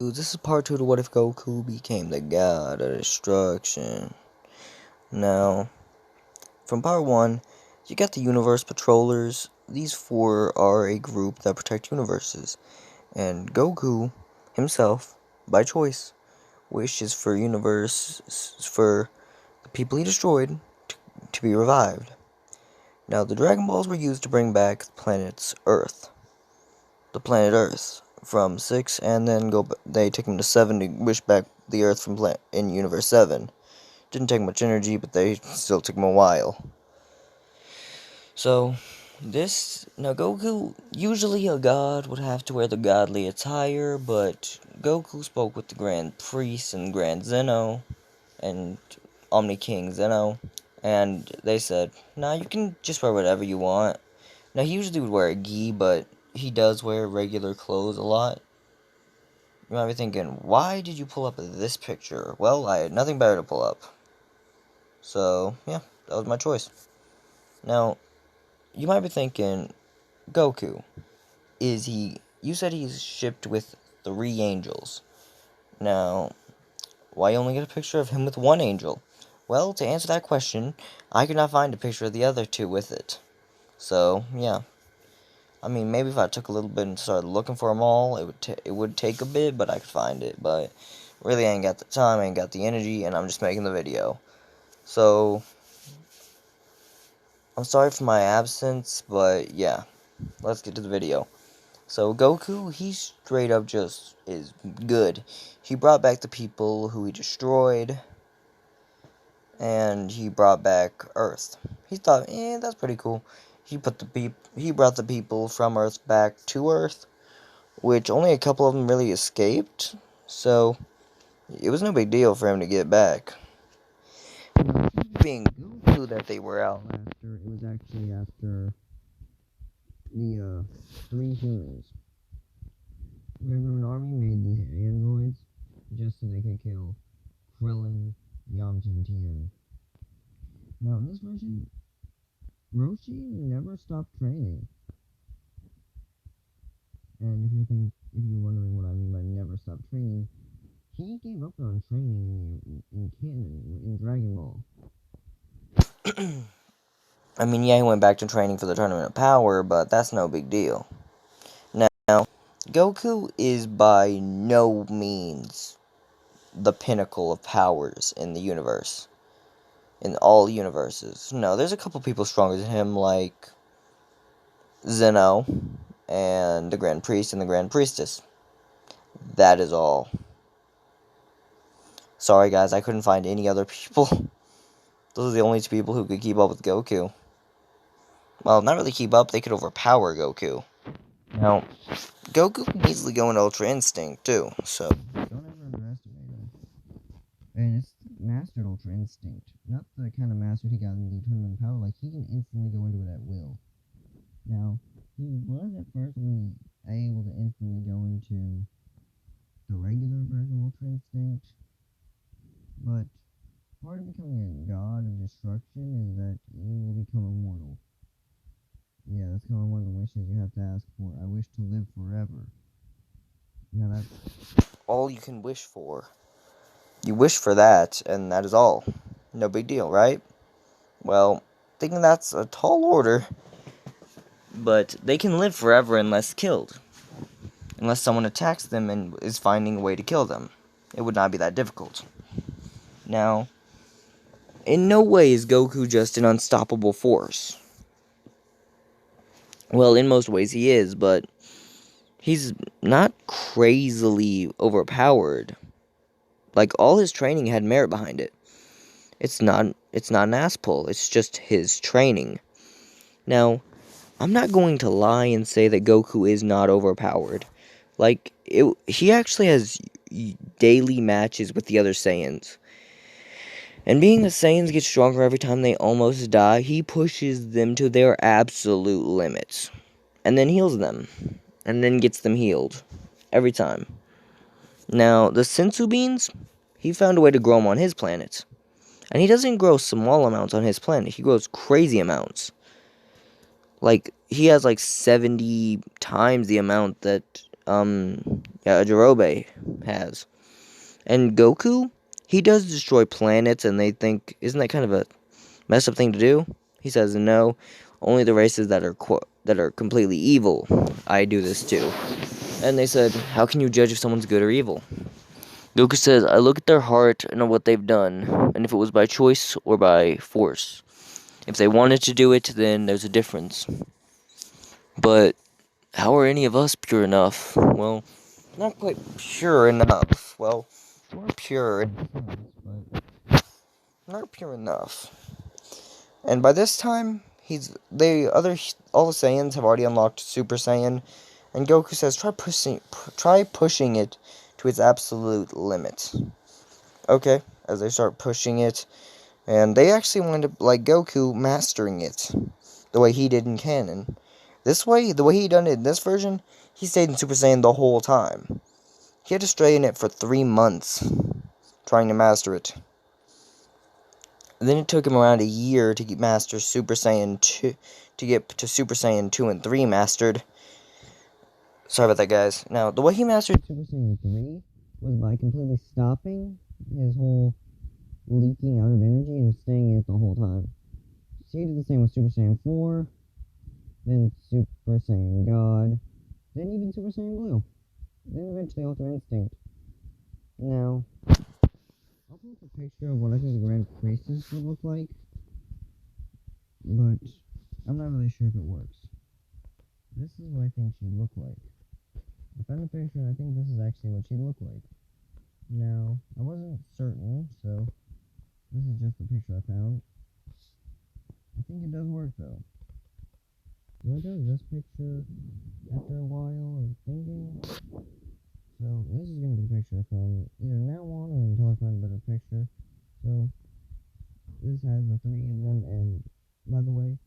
This is part 2 to What If Goku Became the God of Destruction. Now, from part 1, you got the Universe Patrollers. These 4 are a group that protect universes. And Goku, himself, by choice, wishes for for the people he destroyed to be revived. Now, the Dragon Balls were used to bring back the planet Earth, from 6, and then they take him to 7 to wish back the Earth in Universe 7. Didn't take much energy, but they still took him a while. So, now Goku, usually a god would have to wear the godly attire, but Goku spoke with the Grand Priest and Grand Zeno, and Omni King Zeno, and they said, nah, you can just wear whatever you want. Now, he usually would wear a gi, but he does wear regular clothes a lot. You might be thinking, why did you pull up this picture? Well, I had nothing better to pull up. So, yeah, that was my choice. Now, you might be thinking, Goku, you said he's shipped with 3 angels. Now, why only get a picture of him with 1 angel? Well, to answer that question, I could not find a picture of the other 2 with it. So, yeah. I mean, maybe if I took a little bit and started looking for them all, it would take a bit, but I could find it. But really, I ain't got the time, I ain't got the energy, and I'm just making the video. So, I'm sorry for my absence, but yeah, let's get to the video. So, Goku, he straight up just is good. He brought back the people who he destroyed, and he brought back Earth. He thought, that's pretty cool. He brought the people from Earth back to Earth, which only a couple of them really escaped, so it was no big deal for him to get back. Being Goku that they were out after, it was actually after the 3 humans. Remember, an army made these androids just so they could kill Krillin, Yamcha, and Tien. Now, in this version, Roshi never stopped training. And if you're wondering what I mean by never stopped training, he gave up on training in canon, in Dragon Ball. I mean, yeah, he went back to training for the Tournament of Power, but that's no big deal. Now, Goku is by no means the pinnacle of powers in the universe. In all universes. No, there's a couple people stronger than him, like Zeno, and the Grand Priest and the Grand Priestess. That is all. Sorry guys, I couldn't find any other people. Those are the only 2 people who could keep up with Goku. Well, not really keep up, they could overpower Goku. Now, Goku can easily go into Ultra Instinct, too, so don't ever underestimate him. And it's mastered Ultra Instinct. Not the kind of master he got in the Tournament of Power, like he can instantly go into it at will. Now, he was at first only able to instantly go into the regular version of Ultra Instinct, but part of becoming a god of destruction is that you will become immortal. Yeah, that's kind of one of the wishes you have to ask for. I wish to live forever. Now that's all you can wish for. You wish for that, and that is all. No big deal, right? Well, thinking that's a tall order, but they can live forever unless killed. Unless someone attacks them and is finding a way to kill them. It would not be that difficult. Now, in no way is Goku just an unstoppable force. Well, in most ways he is, but he's not crazily overpowered. Like, all his training had merit behind it. It's not an ass pull, it's just his training. Now, I'm not going to lie and say that Goku is not overpowered. Like, he actually has daily matches with the other Saiyans. And being the Saiyans get stronger every time they almost die, he pushes them to their absolute limits. And then heals them. And then gets them healed. Every time. Now, the Senzu beans, he found a way to grow them on his planet. And he doesn't grow small amounts on his planet, he grows crazy amounts. Like, he has like 70 times the amount that Jirobe has. And Goku, he does destroy planets, and they think, isn't that kind of a messed up thing to do? He says, no, only the races that are completely evil, I do this too. And they said, how can you judge if someone's good or evil? Goku says, I look at their heart and what they've done, and if it was by choice or by force. If they wanted to do it, then there's a difference. But how are any of us pure enough? Well, not quite pure enough. Well, we're pure, but not pure enough. And by this time, all the Saiyans have already unlocked Super Saiyan, and Goku says, try pushing it to its absolute limit. Okay, as they start pushing it, and they actually wind up, like Goku, mastering it, the way he did in canon. The way he done it in this version, he stayed in Super Saiyan the whole time. He had to stay in it for 3 months, trying to master it. And then it took him around a year to master Super Saiyan 2, to get to Super Saiyan 2 and 3 mastered. Sorry about that, guys. Now, the way he mastered Super Saiyan 3 was by completely stopping his whole leaking out of energy and staying in it the whole time. So he did the same with Super Saiyan 4, then Super Saiyan God, then even Super Saiyan Blue, then eventually Ultra Instinct. Now, I'll put up a picture of what I think the Grand Priestess would look like, but I'm not really sure if it works. This is what I think she'd look like. I found the picture and I think this is actually what she'd look like. Now, I wasn't certain, so this is just the picture I found. I think it does work though. Do I go to this picture after a while of thinking? So this is going to be the picture from either now on or until I find a better picture. So this has the 3 of them, and by the way,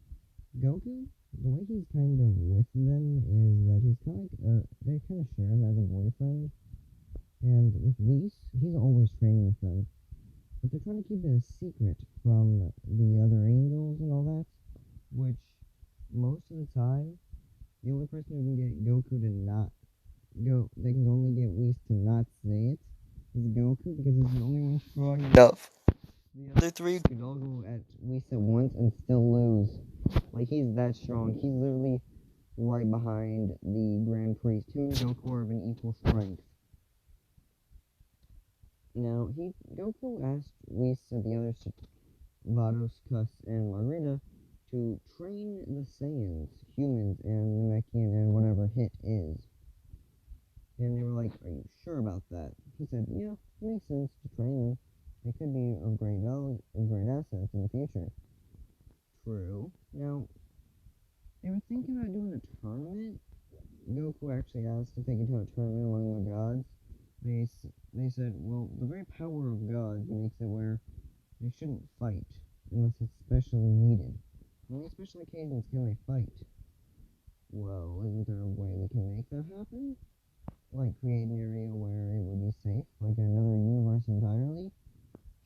Goku, the way he's kind of with them is that he's kind of like, they kind of share him as a boyfriend. And with Whis, he's always training with them. But they're trying to keep it a secret from the other angels and all that, which most of the time, the only person who can get Goku to not they can only get Whis to not say it is Goku, because he's the only one strong enough. The other 3 could all go at Whis at once and still lose. Like, he's that strong. He's literally right behind the Grand Priest. Him and Goku are of an equal strength. Now, Goku asked Whis and the others, Vados, Cuss, and Marita, to train the Saiyans, humans, and Namekian, and whatever Hit is. And they were like, are you sure about that? He said, yeah, it makes sense to train them. They could be of great value, of great assets in the future. True. Now, they were thinking about doing a tournament. Goku actually asked if they could do a tournament among the gods. They said, well, the very power of gods makes it where they shouldn't fight unless it's specially needed. On special occasions can they fight? Well, isn't there a way we can make that happen? Like, create an area where it would be safe, like another universe entirely,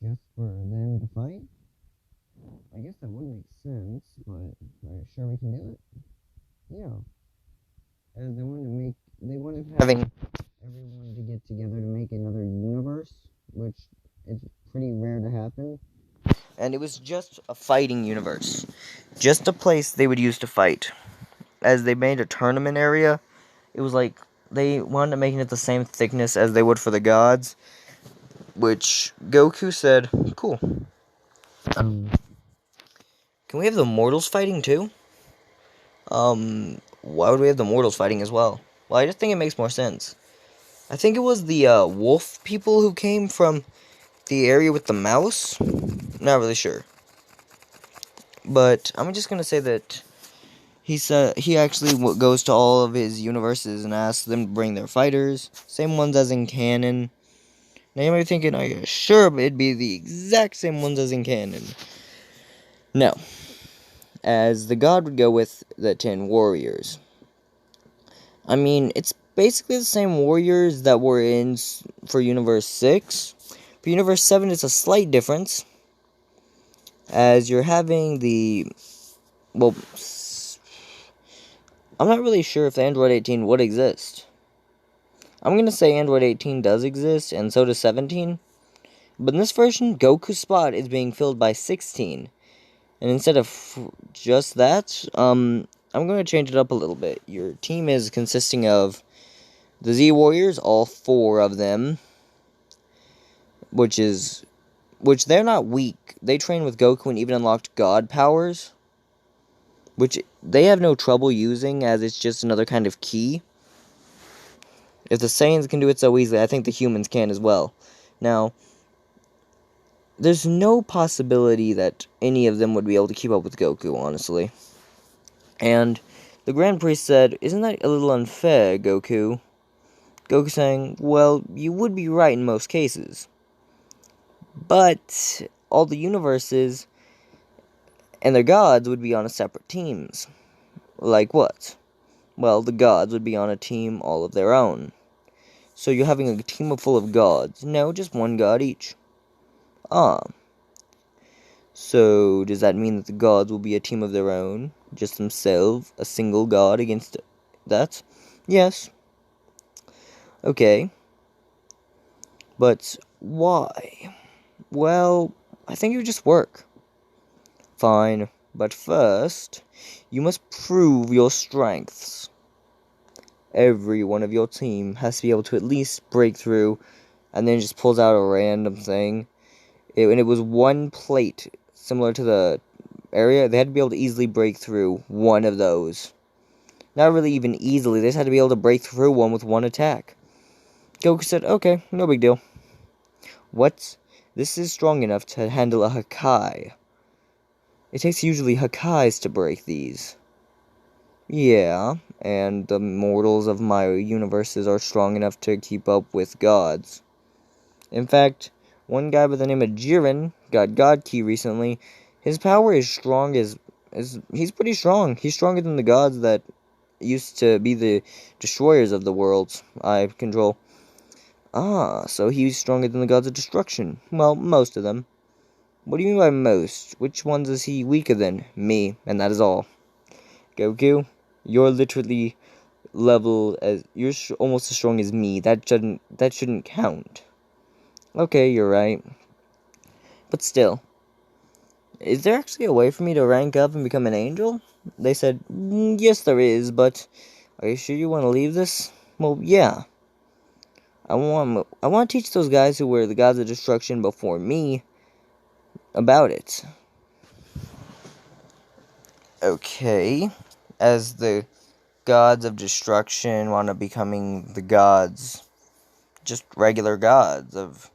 just for them to fight? I guess that would make sense, but are you sure we can do it? Yeah. As they wanted having everyone to get together to make another universe, which is pretty rare to happen. And it was just a fighting universe. Just a place they would use to fight. As they made a tournament area, it was like they wound up making it the same thickness as they would for the gods, which Goku said, cool. Can we have the mortals fighting too? Why would we have the mortals fighting as well? Well, I just think it makes more sense. I think it was the wolf people who came from the area with the mouse. Not really sure. But I'm just gonna say that he actually goes to all of his universes and asks them to bring their fighters. Same ones as in canon. Now you might be thinking, are you sure it'd be the exact same ones as in canon? No. As the god would go with the 10 warriors. I mean, it's basically the same warriors that were in for Universe 6. For Universe 7, it's a slight difference. As you're having I'm not really sure if the Android 18 would exist. I'm going to say Android 18 does exist, and so does 17. But in this version, Goku's spot is being filled by 16. And instead of just that, I'm going to change it up a little bit. Your team is consisting of the Z Warriors, all 4 of them, which they're not weak. They train with Goku and even unlocked God powers, which they have no trouble using, as it's just another kind of key. If the Saiyans can do it so easily, I think the humans can as well. Now, there's no possibility that any of them would be able to keep up with Goku, honestly. And the Grand Priest said, "Isn't that a little unfair, Goku?" Goku saying, "Well, you would be right in most cases. But all the universes and their gods would be on separate teams." Like what? Well, the gods would be on a team all of their own. So you're having a team full of gods. No, just one god each. Ah. So does that mean that the gods will be a team of their own? Just themselves? A single god against that? Yes. Okay. But why? Well, I think it would just work. Fine. But first, you must prove your strengths. Every one of your team has to be able to at least break through, and then just pulls out a random thing. And it was one plate, similar to the area. They had to be able to easily break through one of those. Not really even easily, they just had to be able to break through one with one attack. Goku said, "Okay, no big deal." What? This is strong enough to handle a Hakai. It takes usually Hakais to break these. Yeah, and the mortals of my universes are strong enough to keep up with gods. In fact, one guy by the name of Jiren got God Key recently. His power is strong he's pretty strong. He's stronger than the gods that used to be the destroyers of the worlds I control. Ah, so he's stronger than the gods of destruction. Well, most of them. What do you mean by most? Which ones is he weaker than? Me, and that is all. Goku, you're literally you're almost as strong as me. That shouldn't count. Okay, you're right. But still, is there actually a way for me to rank up and become an angel? They said, yes there is, but are you sure you want to leave this? Well, yeah. I want to teach those guys who were the gods of destruction before me about it. Okay. As the gods of destruction wound up becoming the gods, just regular gods of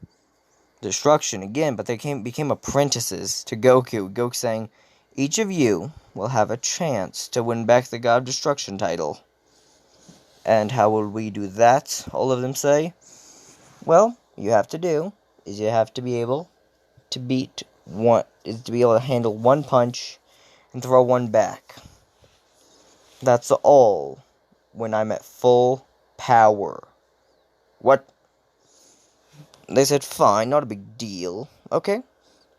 destruction again, but they became apprentices to Goku. Goku saying, "Each of you will have a chance to win back the God of Destruction title." And how will we do that? All of them say. Well, you have to be able to be able to handle one punch and throw one back. That's all when I'm at full power. What? They said, fine, not a big deal. Okay.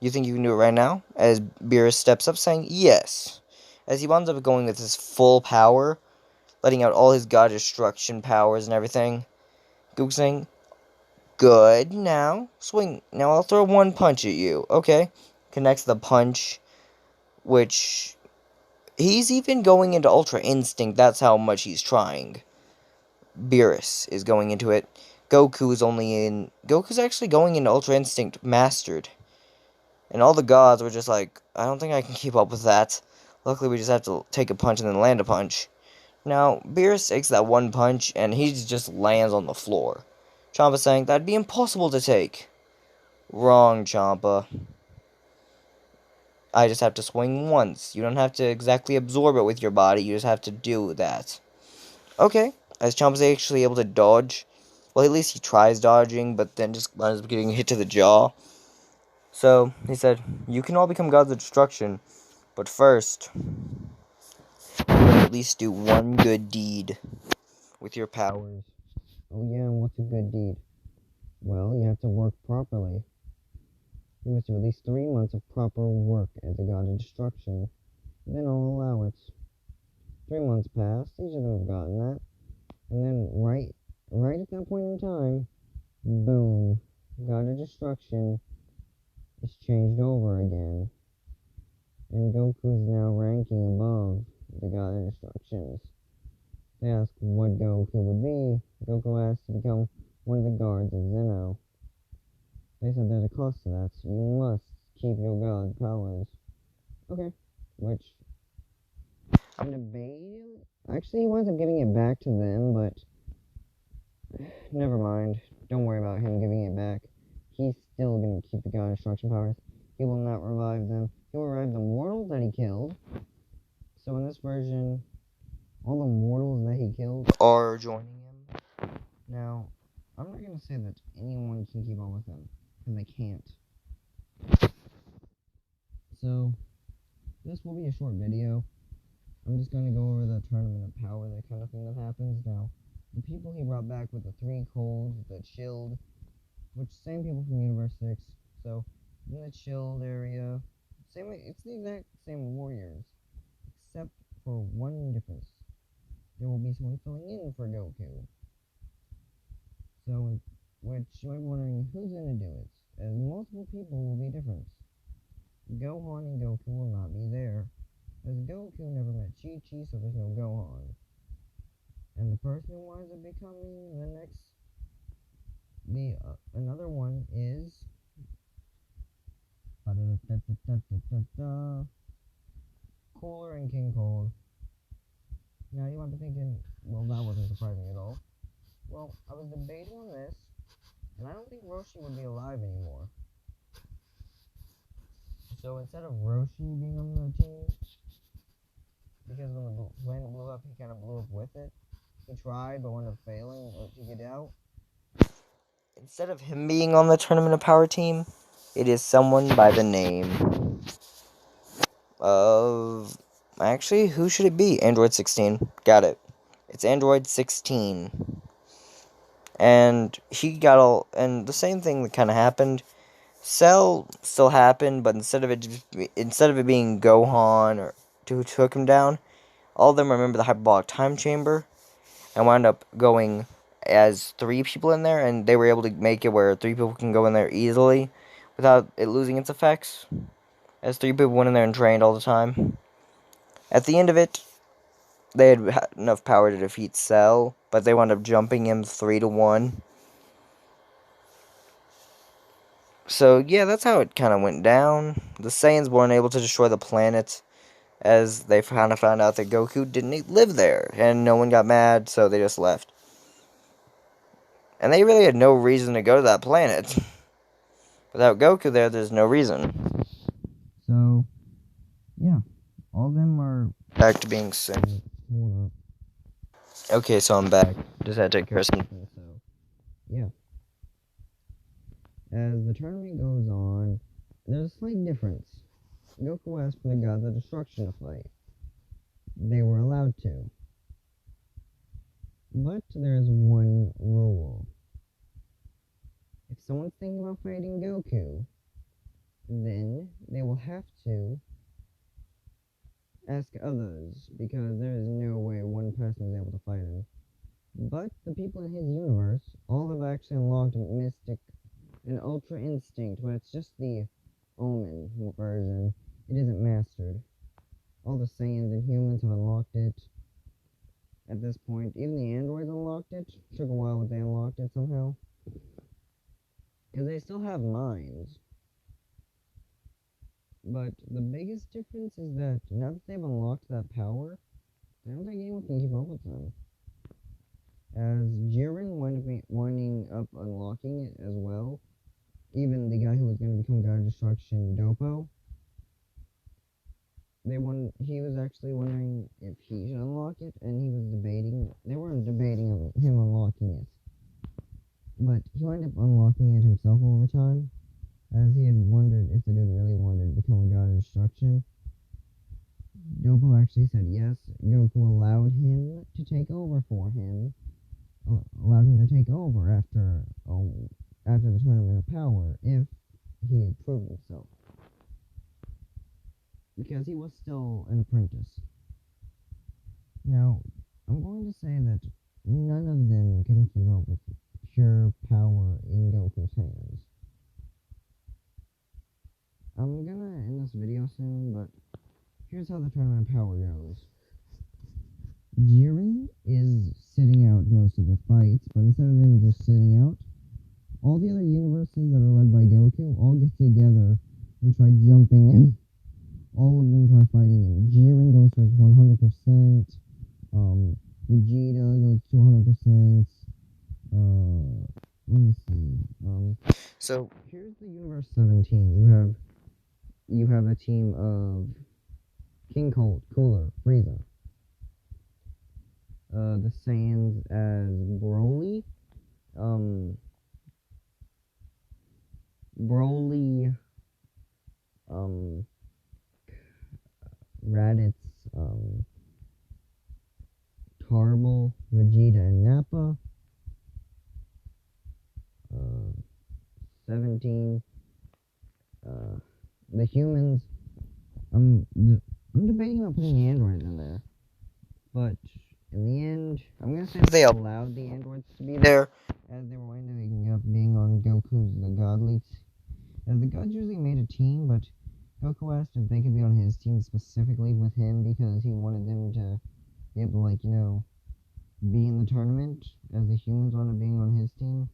You think you can do it right now? As Beerus steps up, saying, yes. As he winds up going with his full power, letting out all his god destruction powers and everything. Goku saying, good, now, swing. Now I'll throw one punch at you. Okay. Connects the punch, which he's even going into Ultra Instinct. That's how much he's trying. Beerus is going into it. Goku's actually going into Ultra Instinct Mastered. And all the gods were just like, I don't think I can keep up with that. Luckily, we just have to take a punch and then land a punch. Now, Beerus takes that one punch, and he just lands on the floor. Champa saying, that'd be impossible to take. Wrong, Champa. I just have to swing once. You don't have to exactly absorb it with your body, you just have to do that. Okay, as Champa's actually able to dodge. Well, at least he tries dodging, but then just ends up getting hit to the jaw. So, he said, you can all become gods of destruction, but first, you can at least do one good deed with your powers. Oh yeah, what's a good deed? Well, you have to work properly. You must do at least 3 months of proper work as a god of destruction. Then I'll allow it. 3 months passed, he should have gotten that. And then, right right at that point in time, boom, God of Destruction is changed over again. And Goku's now ranking above the God of Destructions. They ask what Goku would be. Goku asked to become one of the guards of Zeno. They said there's a cost to that, so you must keep your god powers. Okay. Which, I'm debating. Actually, he winds up giving it back to them, but never mind. Don't worry about him giving it back. He's still gonna keep the god destruction powers. He will not revive them. He will revive the mortals that he killed. So in this version, all the mortals that he killed are joining him. Now, I'm not gonna say that anyone can keep up with him, because they can't. So, this will be a short video. I'm just going to go over the tournament of power, that kind of thing that happens. Now, the people he brought back with the 3 colds, the chilled, which same people from Universe 6. So, in the chilled area, it's the exact same warriors, except for one difference. There will be someone filling in for Goku. So, which you might be wondering, who's going to do it? As multiple people will be different. Gohan and Goku will not be there, as Goku never met Chi-Chi, so there's no Gohan. And the person who winds up becoming the next, another one is, Cooler and King Cold. Now you might be thinking, well, that wasn't surprising at all. Well, I was debating on this, and I don't think Roshi would be alive anymore. So instead of Roshi being on the team, because when the planet blew up, he kind of blew up with it. He tried, but wound up failing to get out. Instead of him being on the Tournament of Power team, it is someone by the name of... Actually, who should it be? Android 16. Got it. It's Android 16. And he got all... And the same thing that kind of happened. Cell still happened, but instead of it being Gohan or who took him down, all of them remember the hyperbolic time chamber and wound up going as 3 people in there, and they were able to make it where 3 people can go in there easily without it losing its effects, as 3 people went in there and trained all the time. At the end of it, they had enough power to defeat Cell, but they wound up jumping him 3-1. So yeah, that's how it kind of went down. The Saiyans weren't able to destroy the planet, as they kind of found out that Goku didn't live there, and no one got mad, so they just left. And they really had no reason to go to that planet. Without Goku there, there's no reason. So, yeah, all of them are Back to being sick. Hold Okay, so I'm back. Just had to take care of something. up. So, yeah. As the tournament goes on, there's a slight difference. Goku asked for the gods of destruction to fight. They were allowed to. But there is one rule. If someone's thinking about fighting Goku, then they will have to ask others, because there is no way one person is able to fight him. But the people in his universe all have actually unlocked Mystic and Ultra Instinct, but it's just the Omen version. It isn't mastered. All the Saiyans and humans have unlocked it at this point. Even the androids unlocked it. Took a while, but they unlocked it somehow. Because they still have minds. But the biggest difference is that now that they've unlocked that power, I don't think anyone can keep up with them. As Jiren winding up unlocking it as well, even the guy who was going to become God of Destruction, Dopo, he was actually wondering if he should unlock it, and he was debating, they weren't debating him unlocking it, but he wound up unlocking it himself over time, as he had wondered if the dude really wanted to become a God of Destruction. Dopo actually said yes. Goku allowed him to take over for him, allowed him to take over after the Tournament of Power, if he had proven himself. Because he was still an apprentice. Now, I'm going to say that none of them can keep up with pure power in Goku's hands. I'm gonna end this video soon, but here's how the tournament power goes. Jiren is sitting out most of the fights, but instead of him just sitting out, all the other universes that are led by Goku all get together and try jumping in. All of them try fighting him. Jiren goes for his 100%. Vegeta goes to 100%. Let me see. So Here's the Universe 17. You have a team of King Cold, Cooler, Frieza. The Saiyans as Broly. Broly. Raditz. Tarble, Vegeta, and Nappa. 17. The humans. I'm debating about putting the androids in there, but in the end, I'm gonna say they allowed the androids to be there, as they were ending up being on Goku's the God Leaks. As the gods usually made a team, but Goku asked if they could be on his team specifically with him because he wanted them to be able to, like, be in the tournament, as the humans wanted being on his team.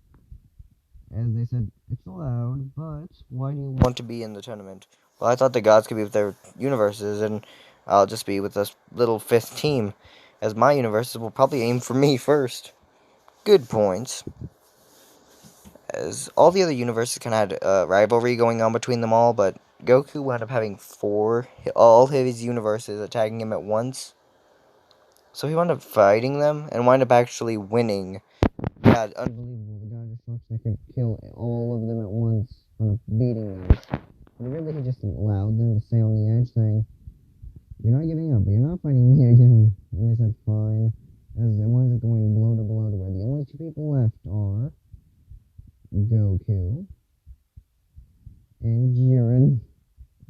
As they said, it's allowed, but why do you want to be in the tournament? Well, I thought the gods could be with their universes, and I'll just be with this little fifth team, as my universes will probably aim for me first. Good points. As all the other universes kind of had a rivalry going on between them all, but Goku wound up having all his universes attacking him at once. So he wound up fighting them, and wound up actually winning. Yeah, unbelievable. The God Destruction that could kill all of them at once, beating them. But really, he just allowed them to stay on the edge, saying, "You're not giving up, but you're not fighting me again." And they said, "Fine." As they wound up going blow to blow to where the only two people left are Goku and Jiren,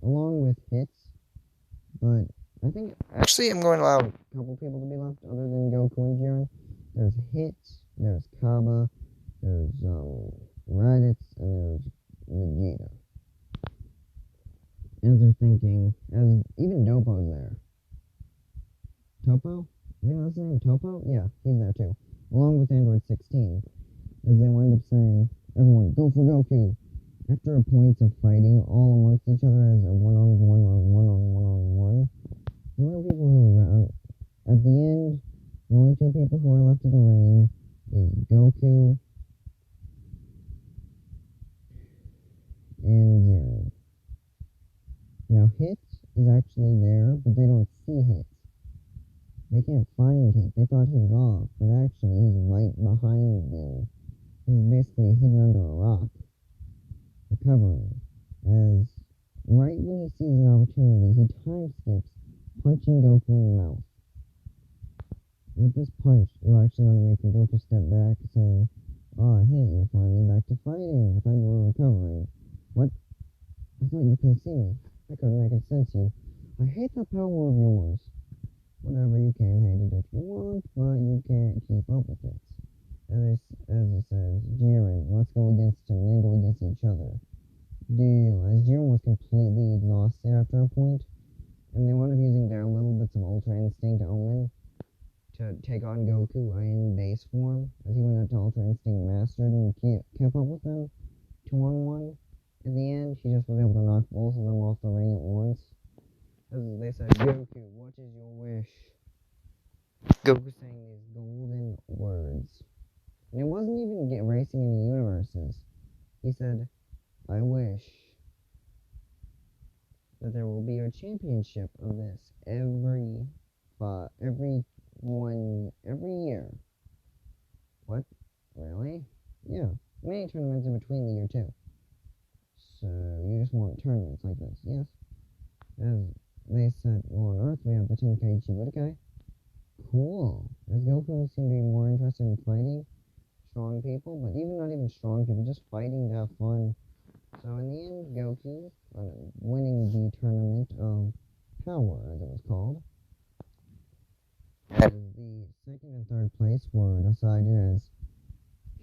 along with Hits. But I think actually I'm going to allow a couple people to be left other than Goku and Jiren. There's Hits, there's Kaba, there's Raditz, and there's Vegeta. As they're thinking, as even Dopo's there. Topo? I think that's his name, Topo? Yeah, he's there too. Along with Android 16. As they wind up saying, "Everyone, go for Goku!" After a point of fighting all amongst each other as a one-on-one. The only people who are around, at the end, the only two people who are left in the ring is Goku and Jiren. Now, Hits is actually there, but they don't see Hits. They can't find Hits. They thought he was off, but actually he's right behind them. He's basically hidden under a rock, recovering. As right when he sees an opportunity, he time skips, punching Goku in the mouth. With this punch, you're actually going to make Goku step back, saying, "Oh, hey, you're finally back to fighting. I thought you were recovering. What? I thought you could see me. I could sense you. I hate that power of yours. Whatever, you can hate it if you want, but you can't keep up with it." As it says, Jiren, let's go against him, then go against each other. Deal. As Jiren was completely exhausted after a point, and they wound up using their little bits of Ultra Instinct Omen to take on Goku in base form, as he went out to Ultra Instinct Mastered and kept up with them 2-on-1. In the end, he just was able to knock both of them off the ring at once. As they said, "Goku, what is your wish?" Goku saying these golden words. And it wasn't even racing in the universes. He said, "I wish that there will be a championship of this every year." What? Really? Yeah. Many tournaments in between the year too. So you just want tournaments like this, yes? As they said, well, on Earth we have the Tenkaichi Budokai. Cool. As Goku seemed to be more interested in fighting strong people, but even not even strong people, just fighting to have fun. So in the end, Goku, winning the tournament of power, as it was called, As the second and third place were decided as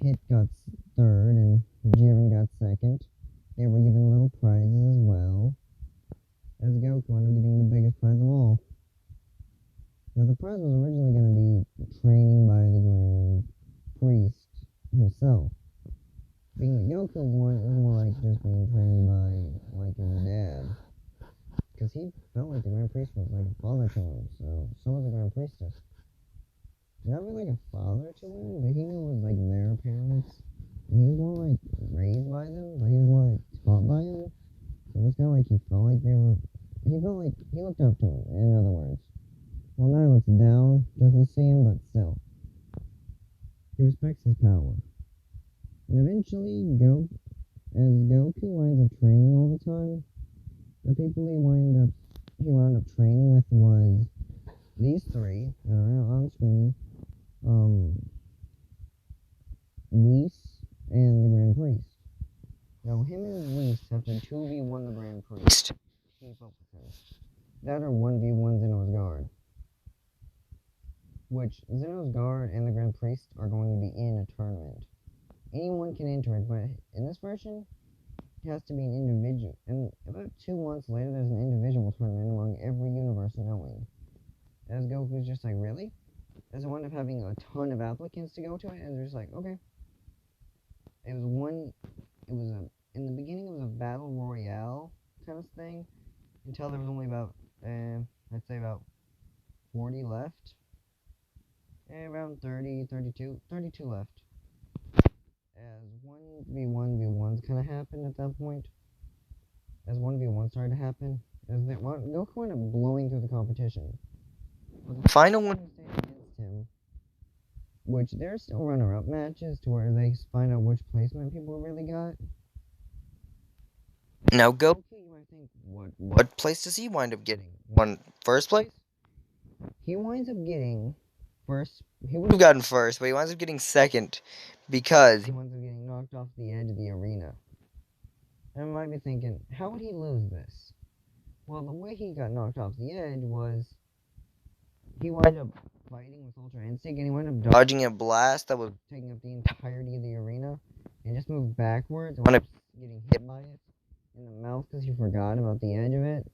Hit got third and Jiren got second. They were given little prizes as well, as Goku ended up getting the biggest prize of all. Now, the prize was originally going to be training by the Grand Priest himself. Being that Goku won, it was more like just being trained by, like, his dad. Because he felt like the Grand Priest was like a father to him, so was the Grand Priestess. Not really like a father to him, but he knew it was like their parents. And he was more like raised by them, but he was more like taught by them. So it was kind of like he felt like they were, he felt like he looked up to him, in other words. Well, now he looks down, doesn't see him, but still. He respects his power. And eventually, as Goku winds up training all the time, the people he wound up training with was these three that are on screen, Whis and the Grand Priest. Now, him and Whis have to 2v1 the Grand Priest. Keep up with him. That or 1v1 Zeno's Guard. Which, Zeno's Guard and the Grand Priest are going to be in a tournament. Anyone can enter it, but in this version, it has to be an individual. And about 2 months later, there's an individual tournament among every universe knowing. As Goku's just like, really? As I wound up having a ton of applicants to go to it, and they're just like, okay. In the beginning, it was a battle royale kind of thing, until there was only about, I'd say about 40 left. Around 32 left. As 1v1v1s kind of happened at that point. As 1v1 started to happen, Goku ended up blowing through the competition. But the final one who stayed against him, which there's still runner-up matches to where they find out which placement people really got. Now, Goku, you might think, what place does he wind up getting? First place? He winds up getting first. He would have gotten first, but he winds up getting second because he winds up getting knocked off the edge of the arena. And I might be thinking, how would he lose this? Well, the way he got knocked off the edge was he wound up fighting with Ultra Instinct, and he wound up dodging a blast that was taking up the entirety of the arena, and just moved backwards, and wound up getting hit by it in the mouth because he forgot about the edge of it,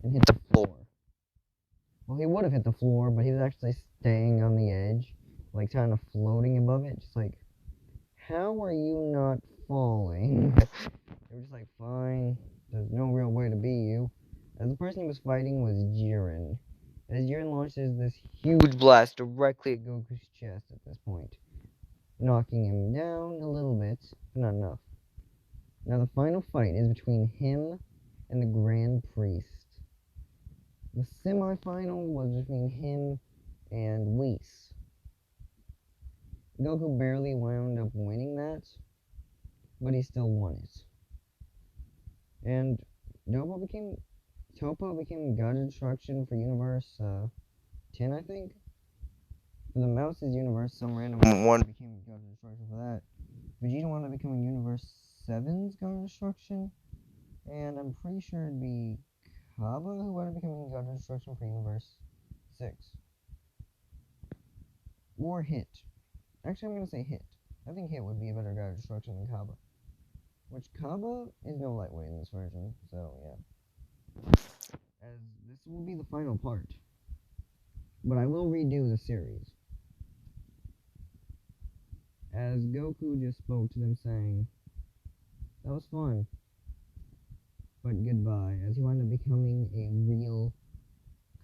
and hit the floor. Well, he would have hit the floor, but he was actually staying on the edge, like kind of floating above it, just like, how are you not falling? They were just like, fine, there's no real way to be you. As the person he was fighting was Jiren. As Jiren launches this huge blast directly at Goku's chest at this point, knocking him down a little bit, but not enough. Now the final fight is between him and the Grand Priest. The semi-final was between him and Whis. Goku barely wound up winning that, but he still won it. And Topo became God of Destruction for Universe 10, I think. For the Mouse's Universe, some random one became God of Destruction for that. Vegeta wound up becoming Universe 7's God of Destruction. And I'm pretty sure it'd be Kaba who wound up becoming God of Destruction for Universe 6. Or Hit. Actually, I'm going to say Hit. I think Hit would be a better God of Destruction than Kaba. Which Kaba is no lightweight in this version, so yeah. As this will be the final part. But I will redo the series. As Goku just spoke to them saying, that was fun, but goodbye. As he wound up becoming a real,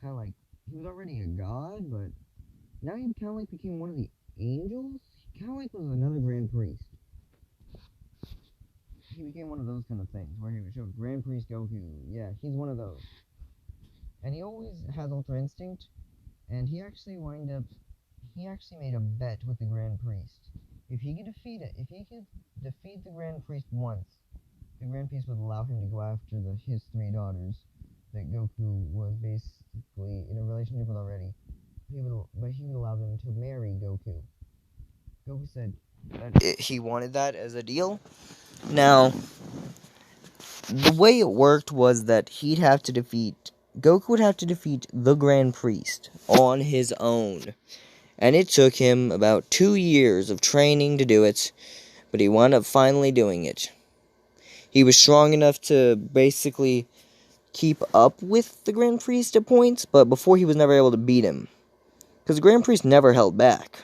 kind of like, he was already a god, but now he kind of like became one of the angels? He kind of like was another Grand Priest. He became one of those kind of things, where he would show Grand Priest Goku. Yeah, he's one of those. And he always has Ultra Instinct, and he actually made a bet with the Grand Priest. If he could defeat the Grand Priest once, the Grand Priest would allow him to go after his 3 daughters that Goku was basically in a relationship with already. But he would allow them to marry Goku. Goku said that he wanted that as a deal. Now, the way it worked was that he'd have to defeat Goku would have to defeat the Grand Priest on his own. And it took him about 2 years of training to do it, but he wound up finally doing it. He was strong enough to basically keep up with the Grand Priest at points, but before he was never able to beat him. Because the Grand Priest never held back.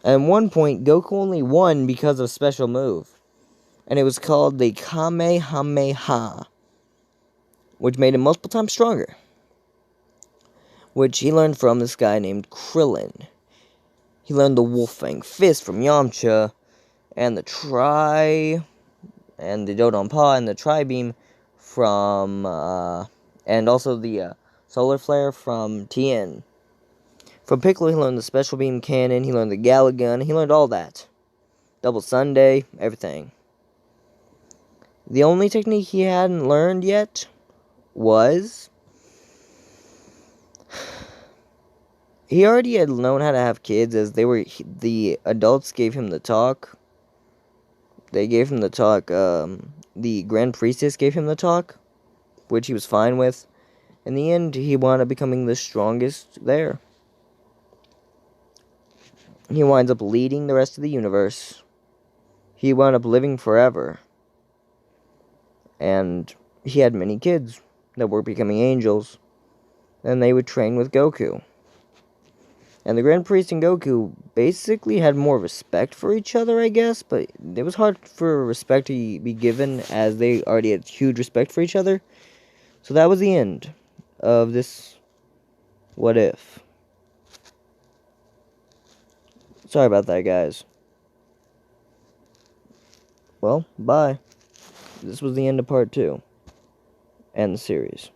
At one point, Goku only won because of a special move. And it was called the Kamehameha, which made him multiple times stronger. Which he learned from this guy named Krillin. He learned the Wolfang Fist from Yamcha, and the Dodonpa, and the Tri-Beam from, and also the Solar Flare from Tien. From Piccolo, he learned the Special Beam Cannon, he learned the Gala Gun, he learned all that. Double Sunday, everything. The only technique he hadn't learned yet was... He already had known how to have kids, as the adults gave him the talk. They gave him the talk, the Grand Priestess gave him the talk, which he was fine with. In the end, he wound up becoming the strongest there. He winds up leading the rest of the universe. He wound up living forever. And he had many kids that were becoming angels. And they would train with Goku. And the Grand Priest and Goku basically had more respect for each other, I guess. But it was hard for respect to be given, as they already had huge respect for each other. So that was the end of this What If. Sorry about that, guys. Well, bye. This was the end of part 2. And the series.